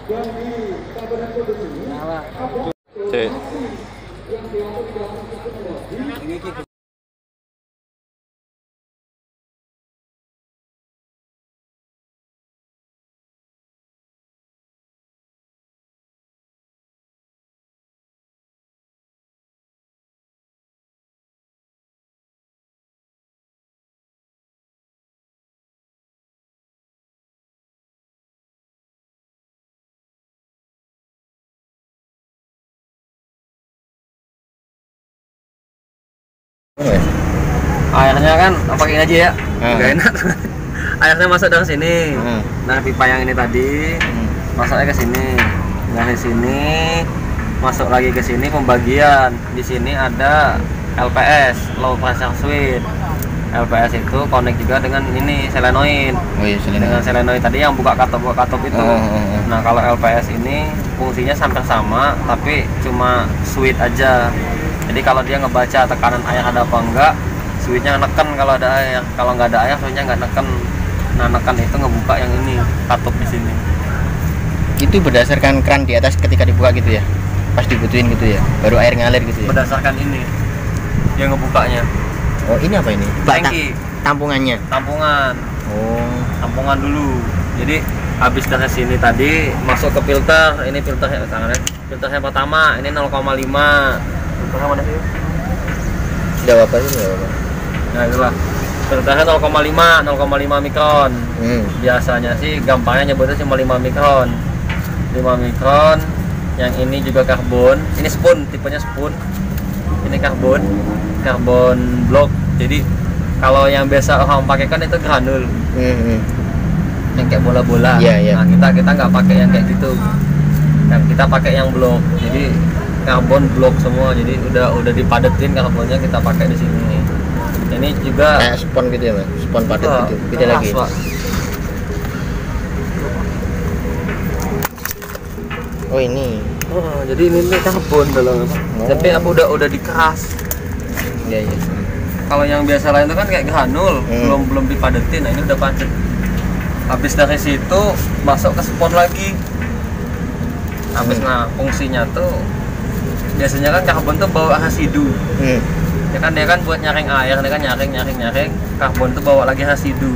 Cek. Airnya kan pakai ini aja ya, nggak enak. Airnya masuk dari sini, nah pipa yang ini tadi masuknya ke sini, dari sini masuk lagi ke sini pembagian. Di sini ada LPS, low pressure switch. LPS itu connect juga dengan ini solenoid. Oh iya, dengan solenoid tadi yang buka katup itu. Nah kalau LPS ini fungsinya hampir sama, tapi cuma switch aja. Jadi kalau dia ngebaca tekanan air ada apa enggak, switchnya neken kalau ada air. Kalau nggak ada air, switchnya nggak neken. Nah neken itu ngebuka yang ini katup di sini. Itu berdasarkan keran di atas ketika dibuka gitu ya, pas dibutuhin gitu ya, baru air ngalir gitu ya. Berdasarkan ini yang ngebukanya. Oh ini apa ini? Tangki. Tampungannya. Tampungan. Oh. Tampungan dulu. Jadi habis dari sini tadi masuk ke filter. Ini filternya tangannya. Filter yang pertama ini 0,5. Filternya mana sih? Tidak apa sih, tidak apa. Nah itulah. Filternya 0,5 mikron. Biasanya sih gampangnya nyebutnya cuma 5 mikron. 5 mikron. Yang ini juga karbon. Ini spoon, tipenya spoon. Ini karbon blok. Jadi kalau yang biasa orang pakai kan itu granul, yang kayak bola-bola. Nah kita nggak pakai yang kayak gitu, dan kita pakai yang blok. Jadi karbon blok semua. Jadi udah dipadetin karbonnya, kita pakai di sini. Ini juga kayak spon gitu ya mas, spon padat gitu. Beda lagi. Oh ini. Oh jadi ini karbon dalam. Tapi apa udah dikeras. Iya. Kalau yang biasa lain itu kan kayak granul, belum dipadetin. Nah ini udah padat. Habis dari situ masuk ke spon lagi. Nah fungsinya tuh biasanya kan karbon tuh bawa residu. Ya kan dia kan buat nyaring air, dia kan nyaring. Karbon tuh bawa lagi residu.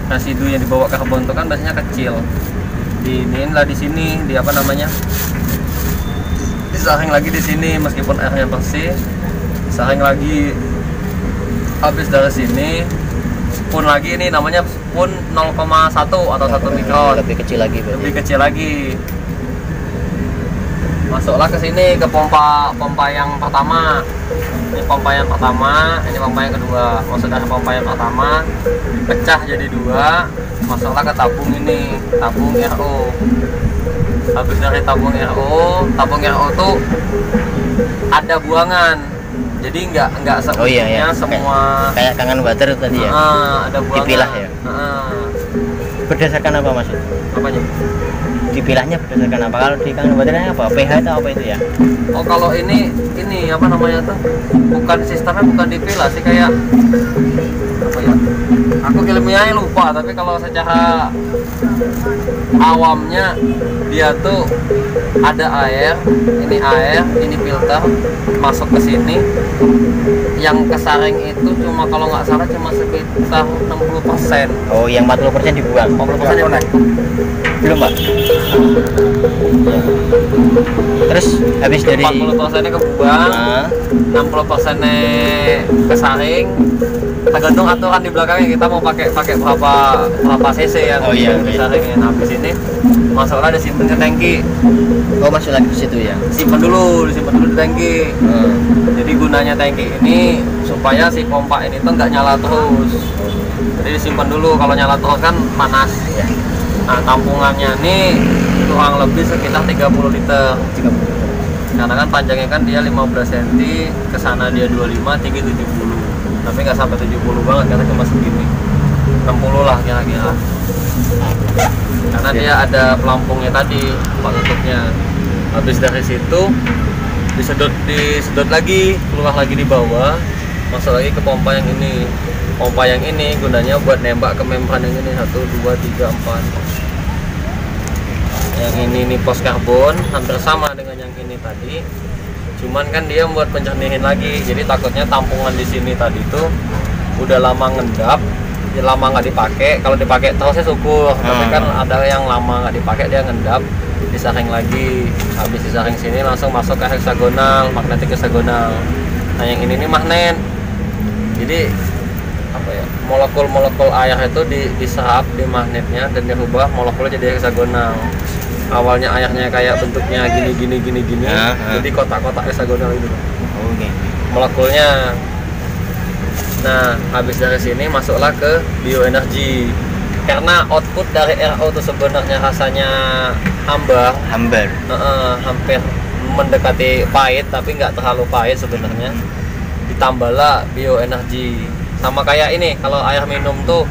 Residu yang dibawa karbon tuh kan biasanya kecil. Diinin lah di sini, di apa namanya? Disaring lagi di sini meskipun airnya bersih. Saring lagi. Habis dari sini spoon lagi, ini namanya spoon 0,1 atau 1 mikron. Lebih kecil lagi. Lebih kecil lagi. Masuklah ke sini ke pompa yang pertama. Ini pompa yang pertama, ini pompa yang kedua. Masuk dari pompa yang pertama pecah jadi dua. Masuklah ke tabung ini, tabung RO. Habis dari tabung RO tuh ada buangan. Jadi nggak semuanya semua kayak kangen water tadi ya. Ada buangan. Dipilah ya. Berdasarkan apa mas? Apanya? Dipilahnya berdasarkan apa? Kalau di kangen waternya apa? pH atau apa itu ya? Oh kalau ini apa namanya tuh? Bukan sistemnya bukan dipilah sih, kayak apa ya? Aku ilmiahnya lupa, tapi kalau secara awamnya dia tuh ada air, ini filter masuk ke sini. Yang kesaring itu cuma kalau nggak salah cuma sekitar 60%. Oh, yang 40% dibuang. 40% dibuang. Belum, Pak. Terus habis dari 40%-nya kebuang, 60%-nya kesaring. Tergantung aturan di belakangnya kita mau pakai berapa cc yang kesaringnya. Nah, habis ini masuklah disimpan ke tangki. Oh, masuk lagi ke situ ya. Disimpan dulu di tangki. Jadi gunanya tangki ini supaya si pompa ini tuh nggak nyala terus. Jadi disimpan dulu, kalau nyala terus kan panas. Nah, tampungannya ini kurang lebih sekitar 30 liter. Karena kan panjangnya kan dia 15 cm, ke sana dia 25, tinggi 70. Tapi nggak sampai 70 banget, karena cuma segini. 60 lah kira-kira. Karena dia ada pelampungnya tadi, tutupnya. Habis dari situ disedot lagi, keluar lagi di bawah, masuk lagi ke pompa yang ini. Pompa yang ini gunanya buat nembak ke membran yang ini, 1, 2, 3, 4. Yang ini pos karbon, hampir sama dengan yang ini tadi. Cuman kan dia buat pencernihin lagi, jadi takutnya tampungan di sini tadi tuh udah lama ngendap, ya lama nggak dipakai. Kalau dipakai terusnya syukur, tapi kan ada yang lama nggak dipakai dia ngendap, disaring lagi. Habis disaring sini langsung masuk ke heksagonal, magnetik heksagonal. Nah yang ini nih magnet, jadi apa ya, molekul-molekul air itu diserap di magnetnya dan dirubah molekulnya jadi heksagonal. Awalnya airnya kayak bentuknya gini, jadi kotak-kotak heksagonal itu. Oke. Molekulnya. Nah, habis dari sini masuklah ke bioenergi. Karena output dari RO itu sebenarnya rasanya hambar. Hampir mendekati pahit, tapi nggak terlalu pahit sebenarnya. Ditambahlah bioenergi. Sama kayak ini, kalau air minum tuh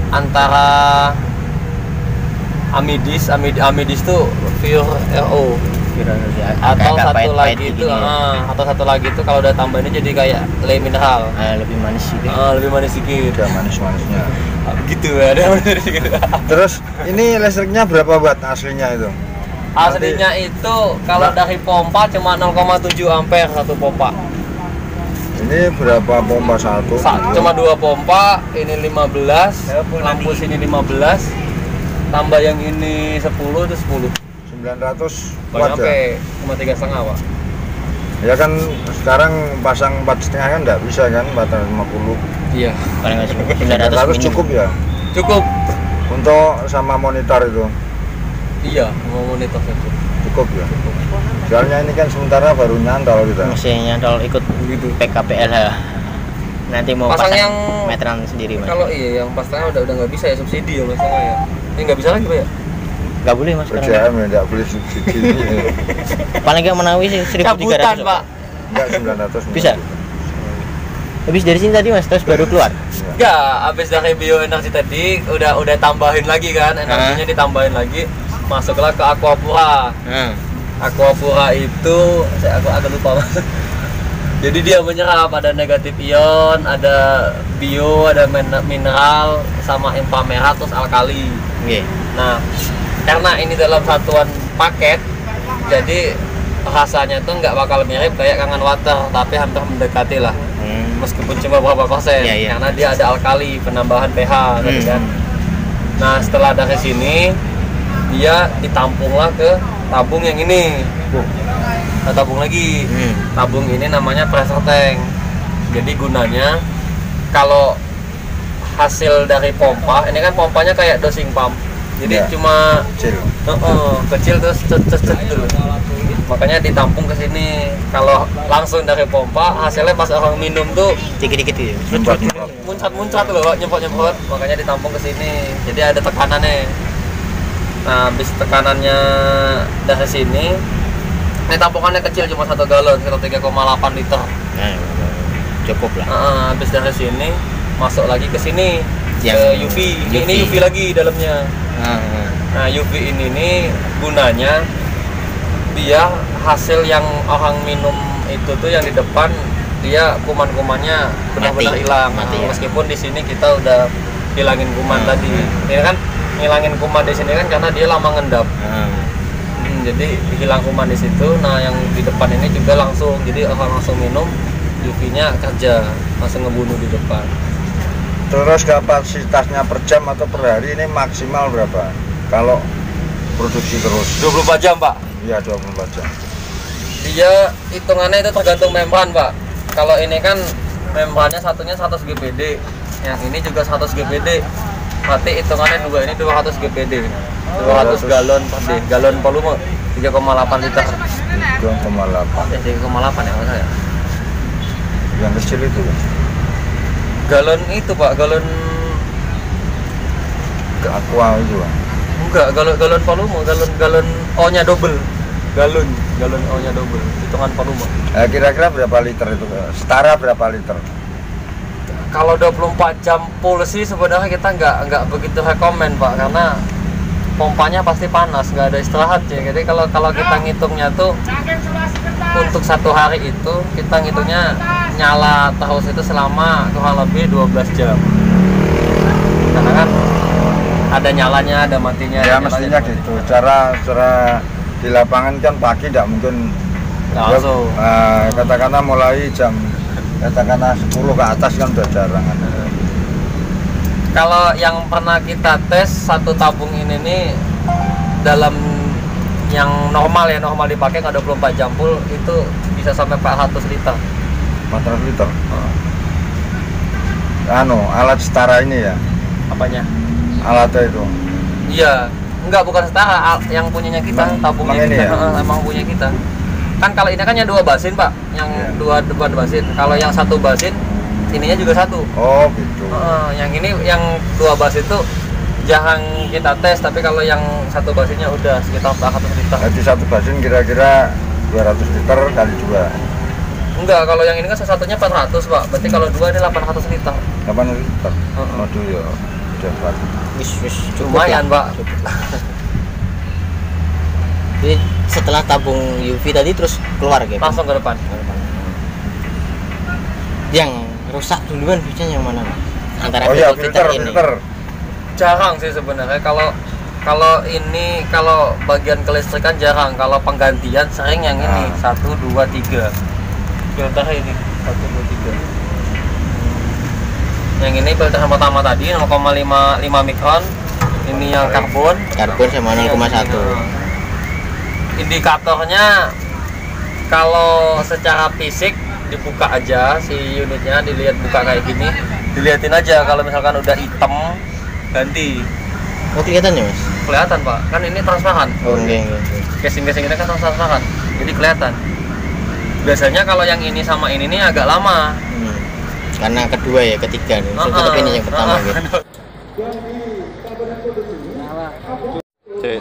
antara amidis tuh pure RO. Atau satu lagi itu atau satu lagi itu kalau udah tambah ini jadi kayak le mineral, lebih manis sedikit. Lebih manis sedikit. Udah manis-manisnya. Gitu ada manis sedikit. Terus ini listriknya berapa watt aslinya itu? Aslinya itu kalau dari pompa cuma 0,7 ampere satu pompa. Ini berapa pompa satu? Cuma 2 pompa, ini 15, lampu sini 15, tambah yang ini 10 itu 10. 900 Banyak watt ya? cuma 3,5 Pak. Ya kan sekarang pasang 4,5 kan nggak bisa kan, 450. Iya. Paling nggak 900 cukup ya? Cukup. Untuk sama monitor itu? Iya, mau monitor itu. Cukup ya? Soalnya ini kan sementara baru nyantol kita. masih nyantol ikut Begitu. PKPLH. Nanti mau Pasang pasang yang meteran sendiri Mas. Kalau iya yang pasangnya udah nggak bisa ya, subsidi ya masalahnya ya. Ini nggak bisa lagi Pak ya? Nggak boleh Mas sekarang. PJM ya nggak boleh subsidi. Paling nggak menawi sih 1.300. Cabutan Pak. Enggak 900. Bisa. Habis dari sini tadi Mas, terus baru keluar. Enggak, habis dari bioenergi tadi udah tambahin lagi kan, energinya ditambahin lagi, masuklah ke aquapura. Aquapura itu aku agak lupa Mas. Jadi dia menyerap ada negatif ion, ada bio, ada mineral, sama inframerah terus alkali. Nah, karena ini dalam satuan paket, jadi rasanya tuh nggak bakal mirip kayak Kangen Water, tapi hampir mendekati lah. Meskipun cuma berapa persen, karena dia ada alkali, penambahan pH, gitu kan. Nah, setelah dari sini dia ditampunglah ke tabung yang ini. Tabung lagi. Tabung ini namanya pressure tank. Jadi gunanya kalau hasil dari pompa, ini kan pompanya kayak dosing pump. Jadi cuma kecil terus cet dulu. Makanya ditampung ke sini. Kalau langsung dari pompa, hasilnya pas orang minum tuh dikit-dikit ya. Muncrat loh, nyempot. Makanya ditampung ke sini. Jadi ada tekanannya. Nah, habis tekanannya dari sini, ini tampungannya kecil cuma 1 galon, sekitar 3,8 liter. Cukup lah. Habis dari sini masuk lagi ke sini Yang ke UV. Ini UV lagi dalamnya. Nah, UV ini gunanya dia hasil yang orang minum itu tuh yang di depan dia kuman-kumannya benar-benar hilang. Meskipun di sini kita udah hilangin kuman tadi. Ini kan ngilangin kuman di sini kan karena dia lama ngendap. Jadi hilang kuman di situ. Nah, yang di depan ini juga langsung. Jadi orang langsung minum, UV-nya kerja, langsung ngebunuh di depan. Terus kapasitasnya per jam atau per hari ini maksimal berapa? Kalau produksi terus 24 jam Pak. Iya 24 jam. Dia hitungannya itu tergantung membran Pak. Kalau ini kan membrannya satunya 100 GPD, yang ini juga 100 GPD. Berarti hitungannya dua ini 200 GPD, 200 galon per day, galon volume 3,8 liter. 3,8. 3,8 ya maksudnya. Yang kecil itu. Galon itu Pak, galon aqua itu Pak. Enggak, galon volume, galon O-nya double. Galon O-nya double, hitungan volume. Kira-kira berapa liter itu? Setara berapa liter? Kalau 24 jam full sih sebenarnya kita nggak begitu rekomen Pak, karena pompanya pasti panas, nggak ada istirahat ya. Jadi kalau kita ngitungnya tuh untuk 1 hari itu kita ngitungnya nyala terus itu selama kurang lebih 12 jam. Karena kan ada nyalanya, ada matinya. Ya ada mestinya nyalanya. gitu. Cara di lapangan kan pagi tidak mungkin Langsung. katakanlah mulai jam katakanlah 10 ke atas kan udah jarang kan. Kalau yang pernah kita tes satu tabung ini nih dalam yang normal dipakai nggak 24 jam full itu bisa sampai 400 liter. 400 liter. Alat setara ini ya. Apanya? Alatnya itu. Iya, enggak bukan setara, yang punyanya kita, tabungnya ini kita, ya? emang punya kita. Kan kalau ini kan yang 2 basin Pak, yang Iya. dua basin. Kalau yang 1 basin, ininya juga 1. Oh gitu. Yang ini yang 2 basin itu jarang kita tes, tapi kalau yang 1 basinnya udah sekitar 400 liter. Jadi 1 basin kira-kira 200 liter kali 2. Enggak, kalau yang ini kan satunya 400 Pak, berarti kalau 2 ini 800 liter. 800 liter. Waduh ya. Udah 100. Wis Lumayan Pak. Jadi setelah tabung UV tadi terus keluar gitu. Langsung ke depan. Yang rusak duluan biasanya yang mana, Mas? Antara Oh ya, filter ini. filter. Jarang sih sebenarnya kalau ini kalau bagian kelistrikan jarang, kalau penggantian sering yang ini 1 2 3 filter ini 1 2 3. Yang ini filter yang pertama tadi 0,5 mikron, ini yang karbon Sama 0,1. Indikatornya kalau secara fisik dibuka aja si unitnya, dilihat buka kayak gini, dilihatin aja kalau misalkan udah hitam ganti. Oh kelihatan ya, Mas? Kelihatan Pak, kan ini transparan. Oh enggak. Casing-casing ini kan transparan, jadi kelihatan. Biasanya kalau yang ini sama ini nih agak lama. Karena kedua ya, ketiga nih. Tetap ini yang pertama gitu. Cek.